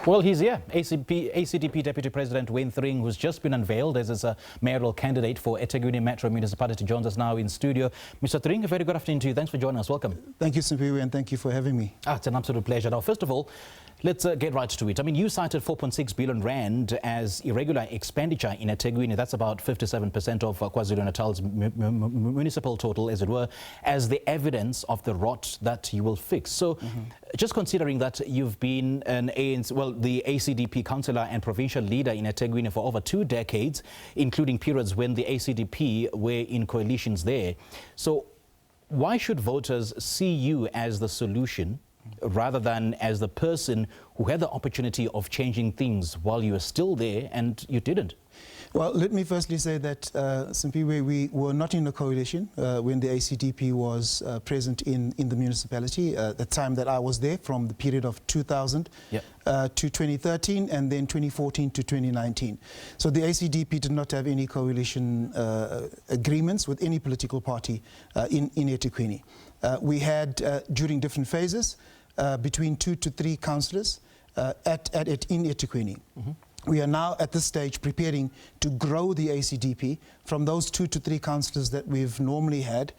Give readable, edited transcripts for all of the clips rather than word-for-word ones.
Well, he's here. ACDP Deputy President Thring, who's just been unveiled as a mayoral candidate for eThekwini Metro Municipality, joins us now in studio. Mr. Thring, a very good afternoon to you. Thanks for joining us. Welcome. Thank you, Simpiwe, and thank you for having me. It's an absolute pleasure. Now, first of all, let's get right to it. I mean, you cited 4.6 billion rand as irregular expenditure in eThekwini. That's about 57% of KwaZulu-Natal's municipal total, as it were, as the evidence of the rot that you will fix. So, just considering that you've been an the ACDP councillor and provincial leader in eThekwini for over 2 decades, including periods when the ACDP were in coalitions there. So, why should voters see you as the solution rather than as the person who had the opportunity of changing things while you were still there and you didn't? Well, let me firstly say that, Simpiwe, we were not in a coalition when the ACDP was present in the municipality. The time that I was there, from the period of 2000 to 2013 and then 2014 to 2019. So the ACDP did not have any coalition agreements with any political party in eThekwini. We had, during different phases, between 2 to 3 councillors in eThekwini. We are now at this stage preparing to grow the ACDP from those 2 to 3 councillors that we've normally had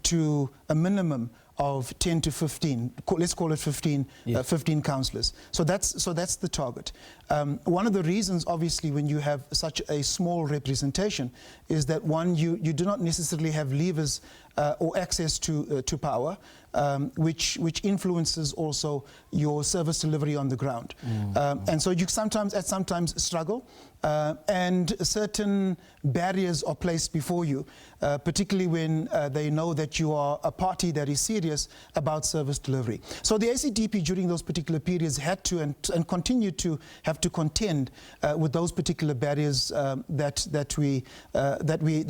to a minimum of 10 to 15, let's call it 15, 15 councillors. So that's the target. One of the reasons, obviously, when you have such a small representation is that, one, you do not necessarily have levers or access to power, which influences also your service delivery on the ground. And so you sometimes struggle, and certain barriers are placed before you, particularly when they know that you are a party that is serious about service delivery. So the ACDP during those particular periods had to and continue to have to contend with those particular barriers that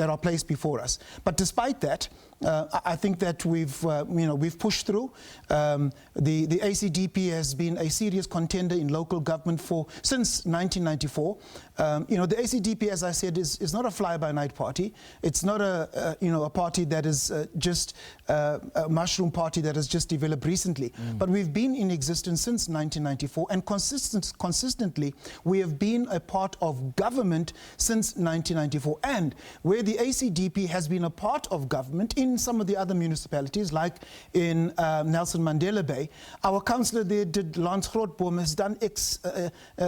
are placed before us. But despite that, I think that we've pushed through. The ACDP has been a serious contender in local government since 1994. The ACDP, as I said, is not a fly-by-night party. It's not a party that is just a mushroom party that has just developed recently. But we've been in existence since 1994, and consistently we have been a part of government since 1994. And where the ACDP has been a part of government in some of the other municipalities, like in Nelson Mandela Bay, our councillor there, Lance Grootboom, has done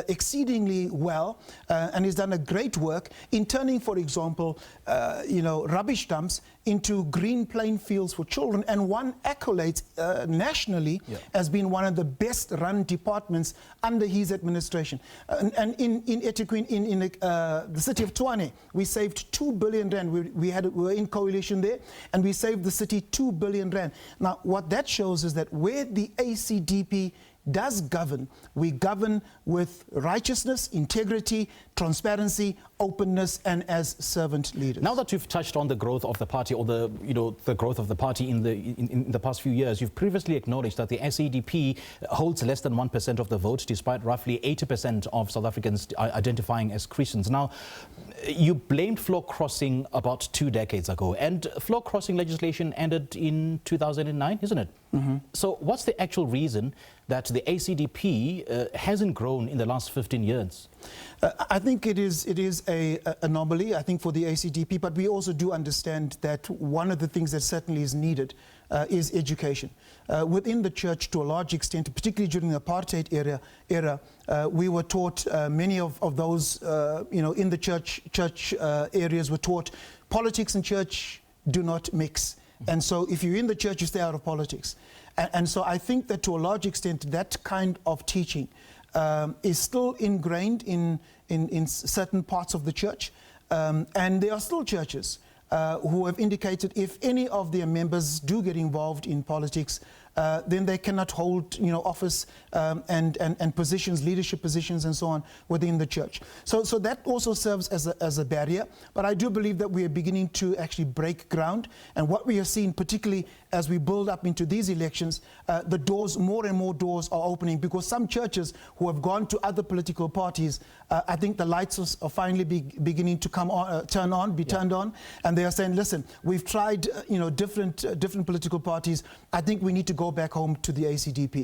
exceedingly well and has done a great work in turning, for example, rubbish dumps into green playing fields for children, and won accolades nationally as being one of the best run departments under his administration. And in eThekwini, in the city of Tshwane, we saved 2 billion rand. We were in coalition there, and we saved the city 2 billion rand. Now, what that shows is that where the ACDP does govern, we govern with righteousness, integrity, transparency, openness, and as servant leaders. Now that you've touched on the growth of the party, or the growth of the party in the past few years, you've previously acknowledged that the SADP holds less than 1% of the vote, despite roughly 80% of South Africans identifying as Christians. Now, you blamed floor crossing about 2 decades ago, and floor crossing legislation ended in 2009, isn't it? So what's the actual reason that the ACDP hasn't grown in the last 15 years? I think it is an anomaly, I think, for the ACDP, but we also do understand that one of the things that certainly is needed is education. Within the church, to a large extent, particularly during the apartheid era, we were taught, many of those in the church areas were taught, politics and church do not mix. And so if you're in the church, you stay out of politics. And so I think that to a large extent, that kind of teaching is still ingrained in certain parts of the church. And there are still churches who have indicated if any of their members do get involved in politics, then they cannot hold office and positions, leadership positions and so on within the church. So that also serves as a barrier. But I do believe that we are beginning to actually break ground. And what we are seeing, particularly as we build up into these elections, the doors, more and more doors are opening, because some churches who have gone to other political parties, I think the lights are finally beginning to come on, turned on, and they are saying, listen, we've tried different political parties. I think we need to go go back home to the ACDP.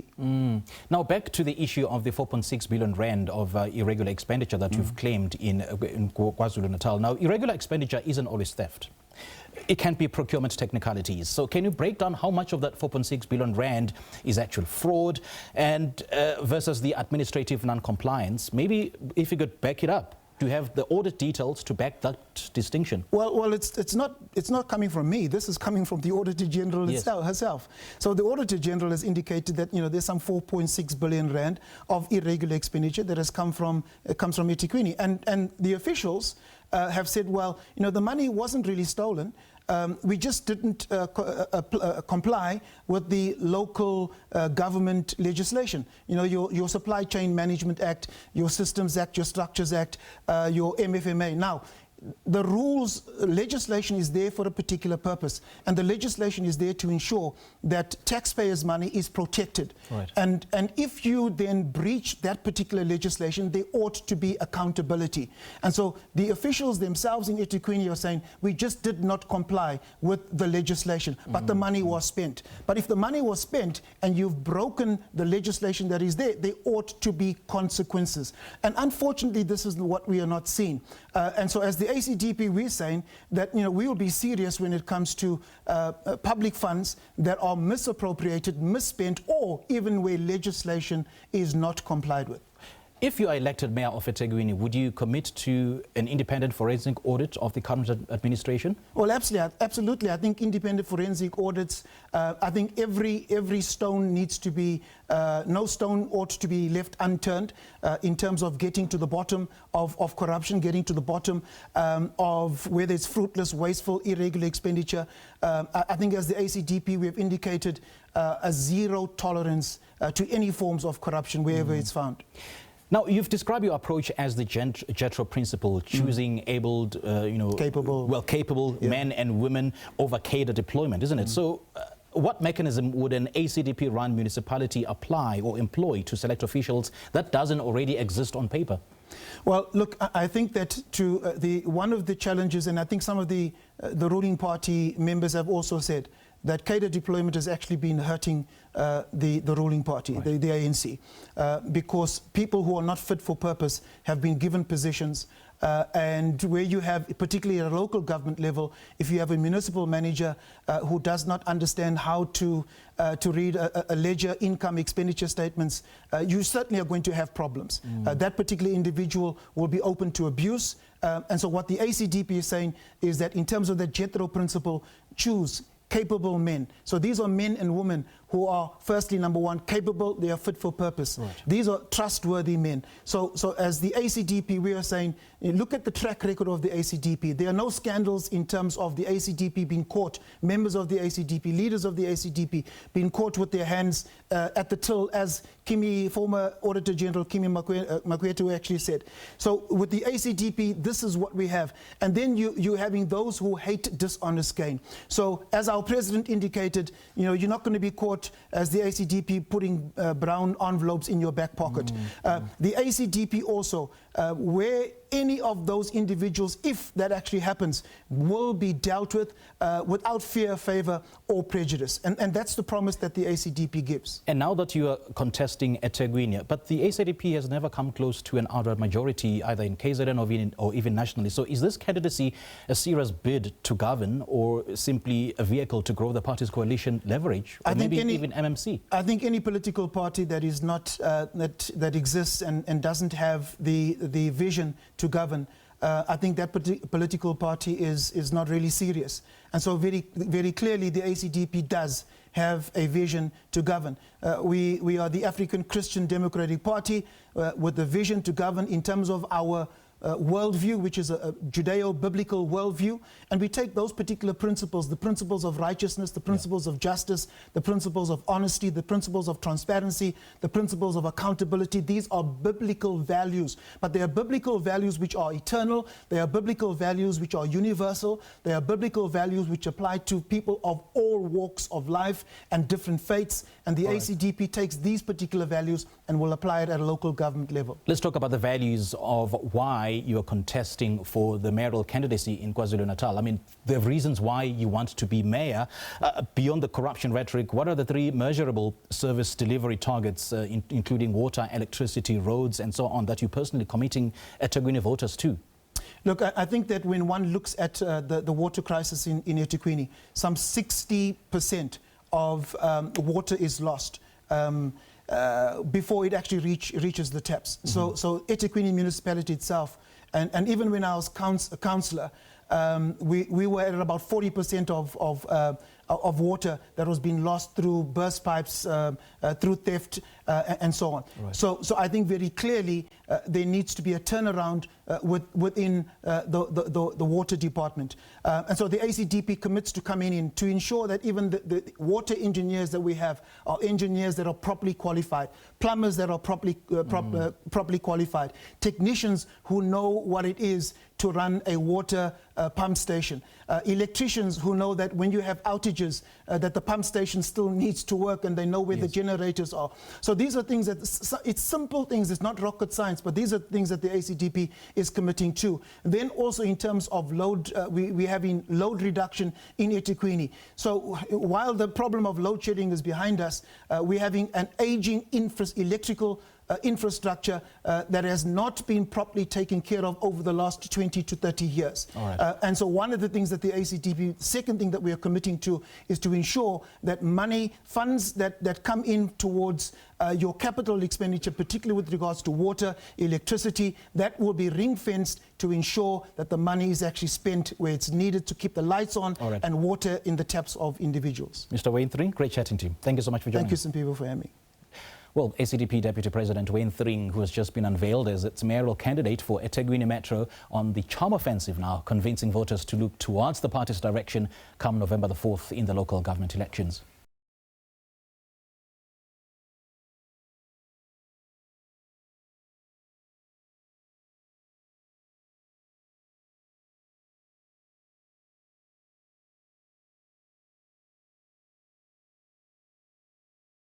Now back to the issue of the 4.6 billion rand of irregular expenditure that you've claimed in KwaZulu-Natal. Now, irregular expenditure isn't always theft. It can be procurement technicalities. So can you break down how much of that 4.6 billion rand is actual fraud and versus the administrative non-compliance? Maybe if you could back it up. Do you have the audit details to back that distinction? Well, it's not coming from me. This is coming from the Auditor General herself. So the Auditor General has indicated that there's some 4.6 billion rand of irregular expenditure that has comes from eThekwini, and the officials have said, well, the money wasn't really stolen. We just didn't comply with the local government legislation. Your Supply Chain Management Act, your Systems Act, your Structures Act, your MFMA. Now, the rules, legislation is there for a particular purpose, and the legislation is there to ensure that taxpayers' money is protected. Right. And if you then breach that particular legislation, there ought to be accountability. And so the officials themselves in eThekwini are saying, we just did not comply with the legislation, but the money was spent. But if the money was spent and you've broken the legislation that is there ought to be consequences. And unfortunately, this is what we are not seeing. And so as the ACDP, we're saying that we will be serious when it comes to public funds that are misappropriated, misspent, or even where legislation is not complied with. If you are elected mayor of eThekwini, would you commit to an independent forensic audit of the current administration? Well, absolutely. I think independent forensic audits, I think every stone needs to be, no stone ought to be left unturned in terms of getting to the bottom of corruption, getting to the bottom of whether it's fruitless, wasteful, irregular expenditure. I think as the ACDP, we have indicated a zero tolerance to any forms of corruption wherever it's found. Now, you've described your approach as the JETRO principle, choosing abled, capable men and women over cadre deployment, isn't it? So what mechanism would an ACDP-run municipality apply or employ to select officials that doesn't already exist on paper? Well, look, I think that one of the challenges, and I think some of the ruling party members have also said, that cadre deployment has actually been hurting the ruling party, right, the ANC, because people who are not fit for purpose have been given positions, and where you have, particularly at a local government level, if you have a municipal manager who does not understand how to read a ledger, income, expenditure statements, you certainly are going to have problems. That particular individual will be open to abuse, and so what the ACDP is saying is that in terms of the JETRO principle, choose capable men. So these are men and women who are, firstly, number one, capable, they are fit for purpose. Right. These are trustworthy men. So as the ACDP, we are saying, look at the track record of the ACDP. There are no scandals in terms of the ACDP being caught, members of the ACDP, leaders of the ACDP being caught with their hands at the till, as former Auditor General Kimi Makwetu actually said. So with the ACDP, this is what we have. And then you're having those who hate dishonest gain. So as our President indicated, you're not going to be caught as the ACDP putting brown envelopes in your back pocket. The ACDP also, where any of those individuals, if that actually happens, will be dealt with without fear, favour or prejudice. And that's the promise that the ACDP gives. And now that you are contesting eThekwini, but the ACDP has never come close to an outright majority either in KZN or even nationally. So is this candidacy a serious bid to govern or simply a vehicle to grow the party's coalition leverage? Or maybe even MMC? I think any political party that is not, that exists and doesn't have the vision to govern, I think that political party is not really serious. And so very clearly the ACDP does have a vision to govern. We are the African Christian Democratic Party with the vision to govern in terms of our worldview, which is a Judeo-biblical worldview, and we take those particular principles, the principles of righteousness, the principles of justice, the principles of honesty, the principles of transparency, the principles of accountability. These are biblical values, but they are biblical values which are eternal, they are biblical values which are universal, they are biblical values which apply to people of all walks of life and different faiths, and the ACDP takes these particular values and will apply it at a local government level. Let's talk about the values of why you are contesting for the mayoral candidacy in KwaZulu-Natal. I mean, there are reasons why you want to be mayor. Beyond the corruption rhetoric, what are the 3 measurable service delivery targets, including water, electricity, roads, and so on, that you're personally committing eThekwini voters to? Look, I think that when one looks at the water crisis in eThekwini, some 60% of water is lost before it actually reaches the taps. So eThekwini municipality itself, and even when I was a councillor, we were at about 40% of water that was being lost through burst pipes, through theft, and so on. Right. So I think very clearly there needs to be a turnaround within the water department. And so the ACDP commits to coming in to ensure that even the water engineers that we have are engineers that are properly qualified, plumbers that are properly qualified, technicians who know what it is to run a water pump station, electricians who know that when you have outages that the pump station still needs to work and they know where the generators are. So these are things that, it's simple things, it's not rocket science, but these are things that the ACDP is committing to. Then also in terms of load, we're having load reduction in eThekwini. So while the problem of load shedding is behind us, we're having an aging electrical infrastructure that has not been properly taken care of over the last 20 to 30 years. Right. And so one of the things that the ACDP, second thing that we are committing to, is to ensure that funds that come in towards your capital expenditure, particularly with regards to water, electricity, that will be ring-fenced to ensure that the money is actually spent where it's needed to keep the lights on and water in the taps of individuals. Mr. Wayne Thring, great chatting to you. Thank you so much for joining us. Thank you, some people, for having me. Well, ACDP Deputy President Wayne Thring, who has just been unveiled as its mayoral candidate for eThekwini Metro, on the charm offensive now, convincing voters to look towards the party's direction come November the 4th in the local government elections.